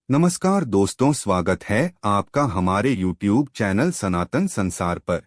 नमस्कार दोस्तों, स्वागत है आपका हमारे YouTube चैनल सनातन संसार पर।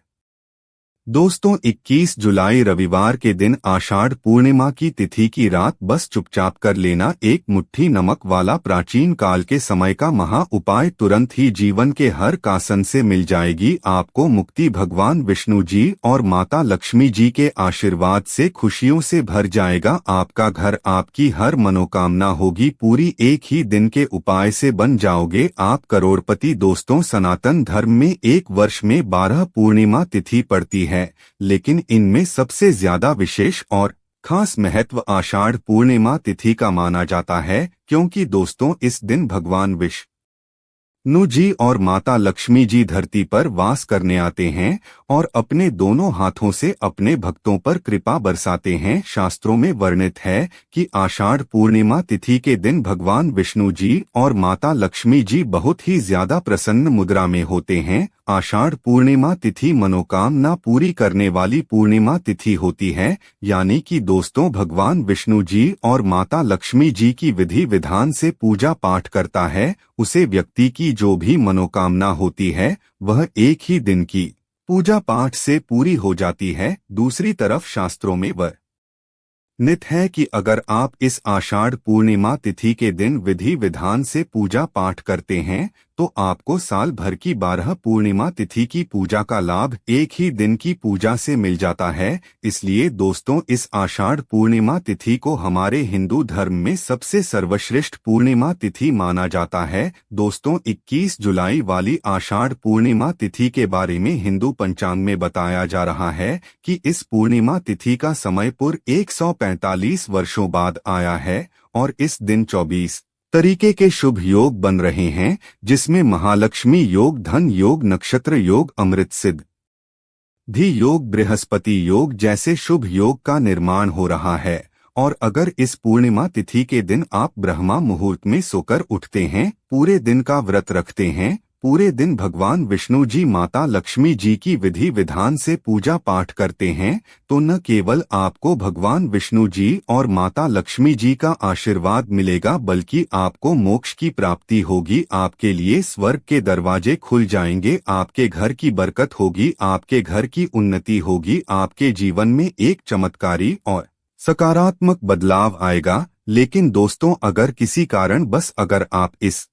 दोस्तों, 21 जुलाई रविवार के दिन आषाढ़ पूर्णिमा की तिथि की रात बस चुपचाप कर लेना एक मुट्ठी नमक वाला प्राचीन काल के समय का महा उपाय तुरंत ही जीवन के हर कासन से मिल जाएगी। आपको मुक्ति भगवान विष्णु जी और माता लक्ष्मी जी के आशीर्वाद से खुशियों से भर जाएगा। आपका घर, आपकी हर मनोकामना होगी पूरी। एक ही दिन के उपाय से बन जाओगे आप करोड़पति। दोस्तों, सनातन धर्म में एक वर्ष में 12 पूर्णिमा तिथि पड़ती है, लेकिन इनमें सबसे ज्यादा विशेष और खास महत्व आषाढ़ पूर्णिमा तिथि का माना जाता है, क्योंकि दोस्तों इस दिन भगवान विष्णु जी और माता लक्ष्मी जी धरती पर वास करने आते हैं और अपने दोनों हाथों से अपने भक्तों पर कृपा बरसाते हैं। शास्त्रों में वर्णित है कि आषाढ़ पूर्णिमा तिथि के दिन भगवान विष्णु जी और माता लक्ष्मी जी बहुत ही ज्यादा प्रसन्न मुद्रा में होते हैं। आषाढ़ पूर्णिमा तिथि मनोकामना पूरी करने वाली पूर्णिमा तिथि होती है, यानी कि दोस्तों भगवान विष्णु जी और माता लक्ष्मी जी की विधि विधान से पूजा पाठ करता है, उसे व्यक्ति की जो भी मनोकामना होती है वह एक ही दिन की पूजा पाठ से पूरी हो जाती है। दूसरी तरफ शास्त्रों में वर्णित है कि अगर आप इस आषाढ़ पूर्णिमा तिथि के दिन विधि विधान से पूजा पाठ करते हैं तो आपको साल भर की 12 पूर्णिमा तिथि की पूजा का लाभ एक ही दिन की पूजा से मिल जाता है। इसलिए दोस्तों इस आषाढ़ पूर्णिमा तिथि को हमारे हिंदू धर्म में सबसे सर्वश्रेष्ठ पूर्णिमा तिथि माना जाता है। दोस्तों, 21 जुलाई वाली आषाढ़ पूर्णिमा तिथि के बारे में हिंदू पंचांग में बताया जा रहा है कि इस पूर्णिमा तिथि का समय पूर्व 145 वर्षों बाद आया है और इस दिन 24 तरीके के शुभ योग बन रहे हैं, जिसमें महालक्ष्मी योग, धन योग, नक्षत्र योग, अमृत सिद्धि योग, बृहस्पति योग जैसे शुभ योग का निर्माण हो रहा है। और अगर इस पूर्णिमा तिथि के दिन आप ब्रह्मा मुहूर्त में सोकर उठते हैं, पूरे दिन का व्रत रखते हैं, पूरे दिन भगवान विष्णु जी माता लक्ष्मी जी की विधि विधान से पूजा पाठ करते हैं, तो न केवल आपको भगवान विष्णु जी और माता लक्ष्मी जी का आशीर्वाद मिलेगा, बल्कि आपको मोक्ष की प्राप्ति होगी। आपके लिए स्वर्ग के दरवाजे खुल जाएंगे, आपके घर की बरकत होगी, आपके घर की उन्नति होगी, आपके जीवन में एक चमत्कारी और सकारात्मक बदलाव आएगा। लेकिन दोस्तों, अगर किसी कारण अगर आप इस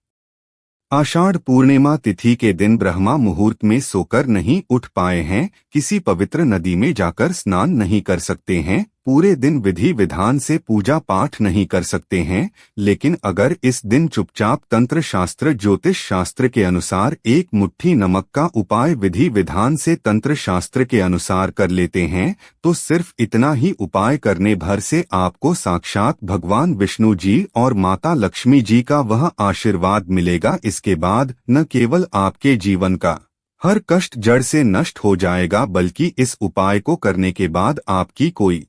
आषाढ़ पूर्णिमा तिथि के दिन ब्रह्मा मुहूर्त में सोकर नहीं उठ पाए हैं, किसी पवित्र नदी में जाकर स्नान नहीं कर सकते हैं, पूरे दिन विधि विधान से पूजा पाठ नहीं कर सकते हैं, लेकिन अगर इस दिन चुपचाप तंत्र शास्त्र ज्योतिष शास्त्र के अनुसार एक मुट्ठी नमक का उपाय विधि विधान से तंत्र शास्त्र के अनुसार कर लेते हैं, तो सिर्फ इतना ही उपाय करने भर से आपको साक्षात भगवान विष्णु जी और माता लक्ष्मी जी का वह आशीर्वाद मिलेगा। इसके बाद न केवल आपके जीवन का हर कष्ट जड़ से नष्ट हो जाएगा, बल्कि इस उपाय को करने के बाद आपकी कोई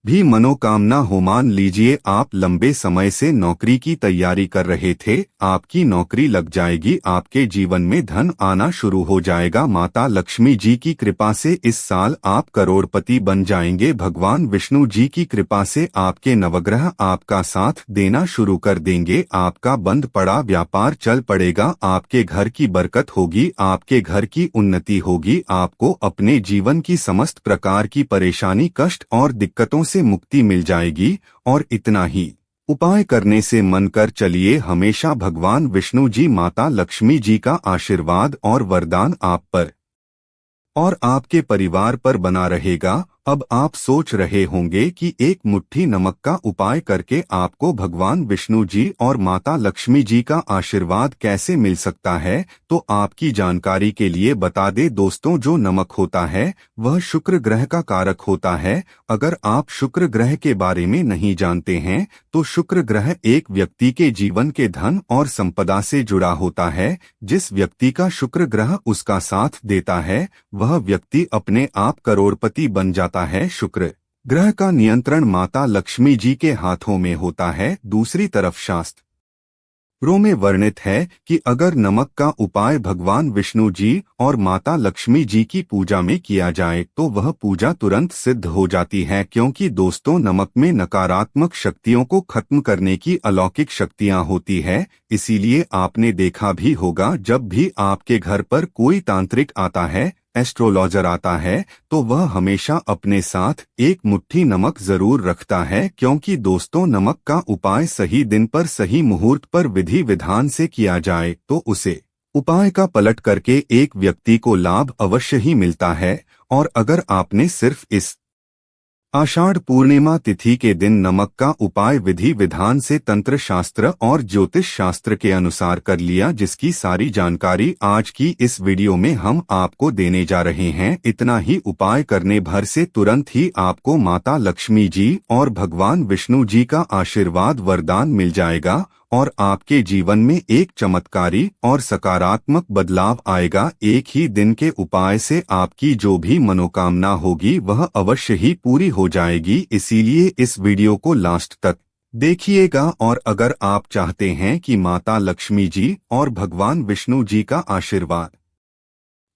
भी मनोकामना हो, मान लीजिए आप लंबे समय से नौकरी की तैयारी कर रहे थे, आपकी नौकरी लग जाएगी, आपके जीवन में धन आना शुरू हो जाएगा। माता लक्ष्मी जी की कृपा से इस साल आप करोड़पति बन जाएंगे। भगवान विष्णु जी की कृपा से आपके नवग्रह आपका साथ देना शुरू कर देंगे, आपका बंद पड़ा व्यापार चल पड़ेगा, आपके घर की बरकत होगी, आपके घर की उन्नति होगी, आपको अपने जीवन की समस्त प्रकार की परेशानी, कष्ट और दिक्कतों से मुक्ति मिल जाएगी। और इतना ही उपाय करने से मन कर चलिए, हमेशा भगवान विष्णु जी माता लक्ष्मी जी का आशीर्वाद और वरदान आप पर और आपके परिवार पर बना रहेगा। अब आप सोच रहे होंगे कि एक मुट्ठी नमक का उपाय करके आपको भगवान विष्णु जी और माता लक्ष्मी जी का आशीर्वाद कैसे मिल सकता है, तो आपकी जानकारी के लिए बता दे दोस्तों, जो नमक होता है वह शुक्र ग्रह का कारक होता है। अगर आप शुक्र ग्रह के बारे में नहीं जानते हैं, तो शुक्र ग्रह एक व्यक्ति के जीवन के धन और संपदा से जुड़ा होता है। जिस व्यक्ति का शुक्र ग्रह उसका साथ देता है, वह व्यक्ति अपने आप करोड़पति बन जाता है। शुक्र ग्रह का नियंत्रण माता लक्ष्मी जी के हाथों में होता है। दूसरी तरफ शास्त्र रो में वर्णित है कि अगर नमक का उपाय भगवान विष्णु जी और माता लक्ष्मी जी की पूजा में किया जाए तो वह पूजा तुरंत सिद्ध हो जाती है, क्योंकि दोस्तों नमक में नकारात्मक शक्तियों को खत्म करने की अलौकिक शक्तियां होती है। इसीलिए आपने देखा भी होगा जब भी आपके घर पर कोई तांत्रिक आता है, एस्ट्रोलॉजर आता है, तो वह हमेशा अपने साथ एक मुट्ठी नमक जरूर रखता है, क्योंकि दोस्तों नमक का उपाय सही दिन पर सही मुहूर्त पर विधि विधान से किया जाए तो उसे उपाय का पलट करके एक व्यक्ति को लाभ अवश्य ही मिलता है। और अगर आपने सिर्फ इस आषाढ़ पूर्णिमा तिथि के दिन नमक का उपाय विधि विधान से तंत्र शास्त्र और ज्योतिष शास्त्र के अनुसार कर लिया, जिसकी सारी जानकारी आज की इस वीडियो में हम आपको देने जा रहे हैं, इतना ही उपाय करने भर से तुरंत ही आपको माता लक्ष्मी जी और भगवान विष्णु जी का आशीर्वाद वरदान मिल जाएगा और आपके जीवन में एक चमत्कारी और सकारात्मक बदलाव आएगा। एक ही दिन के उपाय से आपकी जो भी मनोकामना होगी वह अवश्य ही पूरी हो जाएगी। इसीलिए इस वीडियो को लास्ट तक देखिएगा। और अगर आप चाहते हैं कि माता लक्ष्मी जी और भगवान विष्णु जी का आशीर्वाद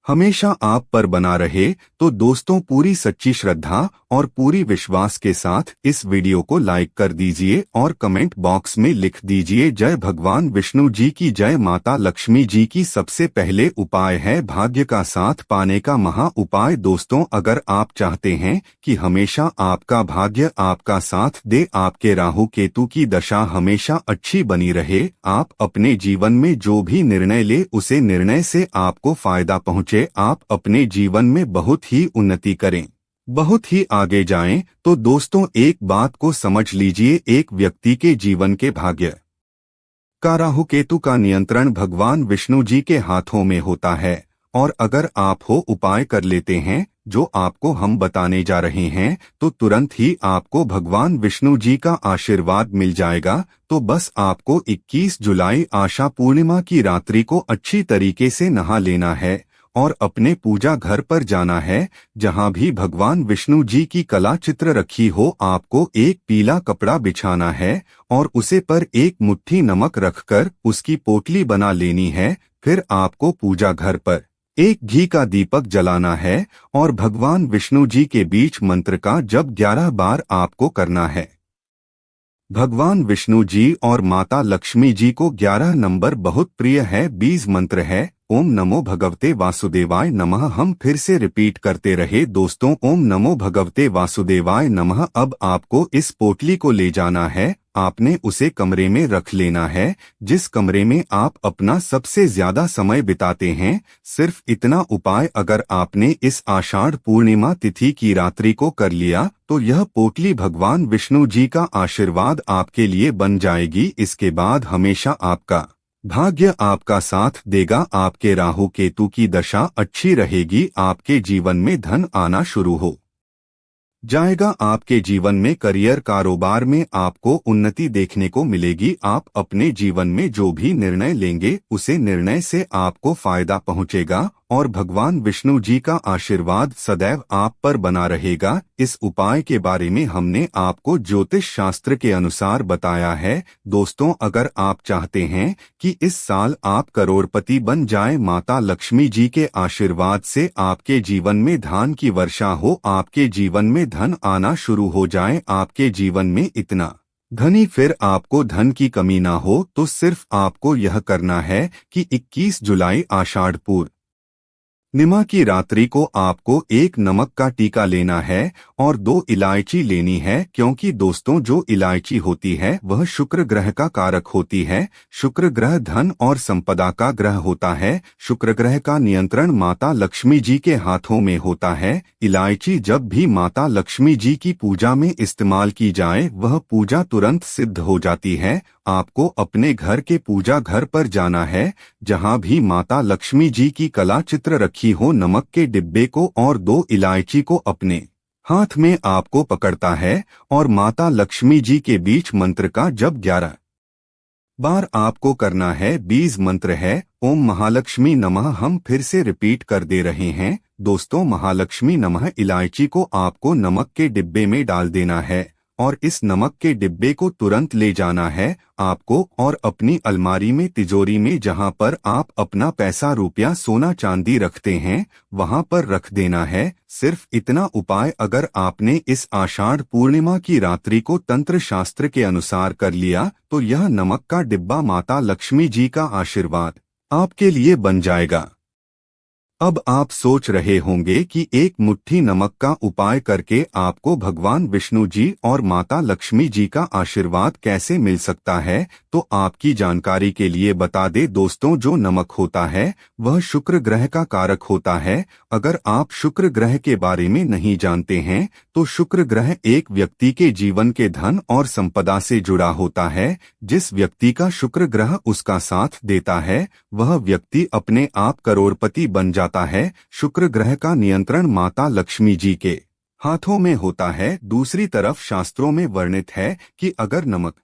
हमेशा आप पर बना रहे, तो दोस्तों पूरी सच्ची श्रद्धा और पूरी विश्वास के साथ इस वीडियो को लाइक कर दीजिए और कमेंट बॉक्स में लिख दीजिए जय भगवान विष्णु जी की जय। माता लक्ष्मी जी की सबसे पहले उपाय है भाग्य का साथ पाने का महा उपाय। दोस्तों अगर आप चाहते हैं कि हमेशा आपका भाग्य आपका साथ दे, आपके राहु केतु की दशा हमेशा अच्छी बनी रहे, आप अपने जीवन में जो भी निर्णय ले उसे निर्णय से आपको फायदा पहुंचे, आप अपने जीवन में बहुत ही उन्नति करें, बहुत ही आगे जाएं, तो दोस्तों एक बात को समझ लीजिए, एक व्यक्ति के जीवन के भाग्य का राहु केतु का नियंत्रण भगवान विष्णु जी के हाथों में होता है। और अगर आप उपाय कर लेते हैं जो आपको हम बताने जा रहे हैं, तो तुरंत ही आपको भगवान विष्णु जी का आशीर्वाद मिल जाएगा। तो बस आपको 21 जुलाई आशा पूर्णिमा की रात्रि को अच्छी तरीके से नहा लेना है और अपने पूजा घर पर जाना है, जहां भी भगवान विष्णु जी की कला चित्र रखी हो, आपको एक पीला कपड़ा बिछाना है और उसे पर एक मुट्ठी नमक रखकर उसकी पोटली बना लेनी है। फिर आपको पूजा घर पर एक घी का दीपक जलाना है और भगवान विष्णु जी के बीच मंत्र का जप 11 बार आपको करना है। भगवान विष्णु जी और माता लक्ष्मी जी को 11 नंबर बहुत प्रिय है। 20 मंत्र है ओम नमो भगवते वासुदेवाय नमः। हम फिर से रिपीट करते रहे दोस्तों, ओम नमो भगवते वासुदेवाय नमः। अब आपको इस पोटली को ले जाना है, आपने उसे कमरे में रख लेना है जिस कमरे में आप अपना सबसे ज्यादा समय बिताते हैं। सिर्फ इतना उपाय अगर आपने इस आषाढ़ पूर्णिमा तिथि की रात्रि को कर लिया तो यह पोटली भगवान विष्णु जी का आशीर्वाद आपके लिए बन जाएगी। इसके बाद हमेशा आपका भाग्य आपका साथ देगा, आपके राहु केतु की दशा अच्छी रहेगी, आपके जीवन में धन आना शुरू हो जाएगा, आपके जीवन में करियर कारोबार में आपको उन्नति देखने को मिलेगी। आप अपने जीवन में जो भी निर्णय लेंगे उसे निर्णय से आपको फायदा पहुंचेगा और भगवान विष्णु जी का आशीर्वाद सदैव आप पर बना रहेगा। इस उपाय के बारे में हमने आपको ज्योतिष शास्त्र के अनुसार बताया है। दोस्तों अगर आप चाहते हैं कि इस साल आप करोड़पति बन जाएं, माता लक्ष्मी जी के आशीर्वाद से आपके जीवन में धन की वर्षा हो, आपके जीवन में धन आना शुरू हो जाए, आपके जीवन में इतना धनी फिर आपको धन की कमी ना हो, तो सिर्फ आपको यह करना है कि 21 जुलाई आषाढ़ पूर्णिमा की रात्रि को आपको एक नमक का टीका लेना है और 2 इलायची लेनी है, क्योंकि दोस्तों जो इलायची होती है वह शुक्र ग्रह का कारक होती है। शुक्र ग्रह धन और संपदा का ग्रह होता है। शुक्र ग्रह का नियंत्रण माता लक्ष्मी जी के हाथों में होता है। इलायची जब भी माता लक्ष्मी जी की पूजा में इस्तेमाल की जाए वह पूजा तुरंत सिद्ध हो जाती है। आपको अपने घर के पूजा घर पर जाना है, जहां भी माता लक्ष्मी जी की कला चित्र रखी हो, नमक के डिब्बे को और 2 इलायची को अपने हाथ में आपको पकड़ता है और माता लक्ष्मी जी के बीच मंत्र का जप 11 बार आपको करना है। 20 मंत्र है ओम महालक्ष्मी नमः। हम फिर से रिपीट कर दे रहे हैं दोस्तों, महालक्ष्मी नमः। इलायची को आपको नमक के डिब्बे में डाल देना है और इस नमक के डिब्बे को तुरंत ले जाना है आपको और अपनी अलमारी में तिजोरी में जहां पर आप अपना पैसा रुपया सोना चांदी रखते हैं वहां पर रख देना है। सिर्फ इतना उपाय अगर आपने इस आषाढ़ पूर्णिमा की रात्रि को तंत्र शास्त्र के अनुसार कर लिया तो यह नमक का डिब्बा माता लक्ष्मी जी का आशीर्वाद आपके लिए बन जाएगा। अब आप सोच रहे होंगे कि एक मुट्ठी नमक का उपाय करके आपको भगवान विष्णु जी और माता लक्ष्मी जी का आशीर्वाद कैसे मिल सकता है। तो आपकी जानकारी के लिए बता दे दोस्तों, जो नमक होता है वह शुक्र ग्रह का कारक होता है। अगर आप शुक्र ग्रह के बारे में नहीं जानते हैं तो शुक्र ग्रह एक व्यक्ति के जीवन के धन और संपदा से जुड़ा होता है। जिस व्यक्ति का शुक्र ग्रह उसका साथ देता है वह व्यक्ति अपने आप करोड़पति बन जाता है। शुक्र ग्रह का नियंत्रण माता लक्ष्मी जी के हाथों में होता है। दूसरी तरफ शास्त्रों में वर्णित है कि अगर नमक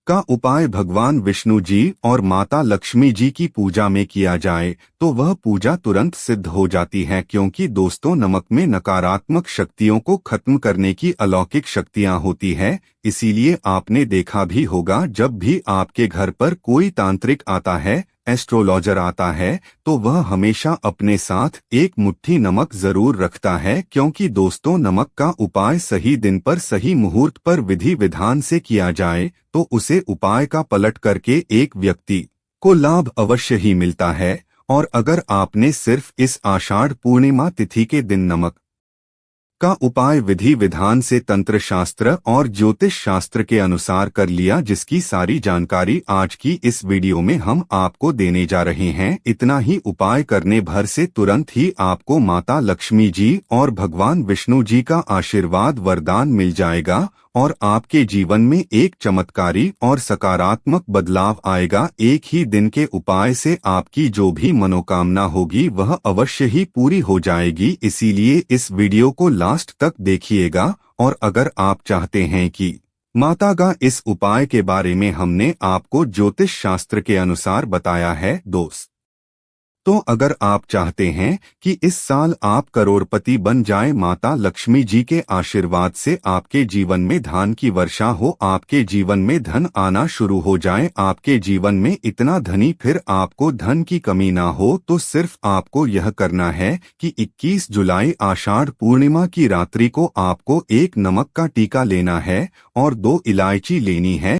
का उपाय भगवान विष्णु जी और माता लक्ष्मी जी की पूजा में किया जाए तो वह पूजा तुरंत सिद्ध हो जाती है, क्योंकि दोस्तों नमक में नकारात्मक शक्तियों को खत्म करने की अलौकिक शक्तियां होती है। इसीलिए आपने देखा भी होगा जब भी आपके घर पर कोई तांत्रिक आता है, एस्ट्रोलॉजर आता है, तो वह हमेशा अपने साथ एक मुट्ठी नमक जरूर रखता है, क्योंकि दोस्तों नमक का उपाय सही दिन पर सही मुहूर्त पर विधि विधान से किया जाए तो उसे उपाय का पलट करके एक व्यक्ति को लाभ अवश्य ही मिलता है। और अगर आपने सिर्फ इस आषाढ़ पूर्णिमा तिथि के दिन नमक का उपाय विधि विधान से तंत्र शास्त्र और ज्योतिष शास्त्र के अनुसार कर लिया, जिसकी सारी जानकारी आज की इस वीडियो में हम आपको देने जा रहे हैं, इतना ही उपाय करने भर से तुरंत ही आपको माता लक्ष्मी जी और भगवान विष्णु जी का आशीर्वाद वरदान मिल जाएगा और आपके जीवन में एक चमत्कारी और सकारात्मक बदलाव आएगा। एक ही दिन के उपाय से आपकी जो भी मनोकामना होगी वह अवश्य ही पूरी हो जाएगी। इसीलिए इस वीडियो को लास्ट तक देखिएगा। और अगर आप चाहते हैं कि माता का इस उपाय के बारे में हमने आपको ज्योतिष शास्त्र के अनुसार बताया है तो अगर आप चाहते हैं कि इस साल आप करोड़पति बन जाएं, माता लक्ष्मी जी के आशीर्वाद से आपके जीवन में धन की वर्षा हो, आपके जीवन में धन आना शुरू हो जाए, आपके जीवन में इतना धनी फिर आपको धन की कमी ना हो, तो सिर्फ आपको यह करना है कि 21 जुलाई आषाढ़ पूर्णिमा की रात्रि को आपको एक नमक का टीका लेना है और 2 इलायची लेनी है।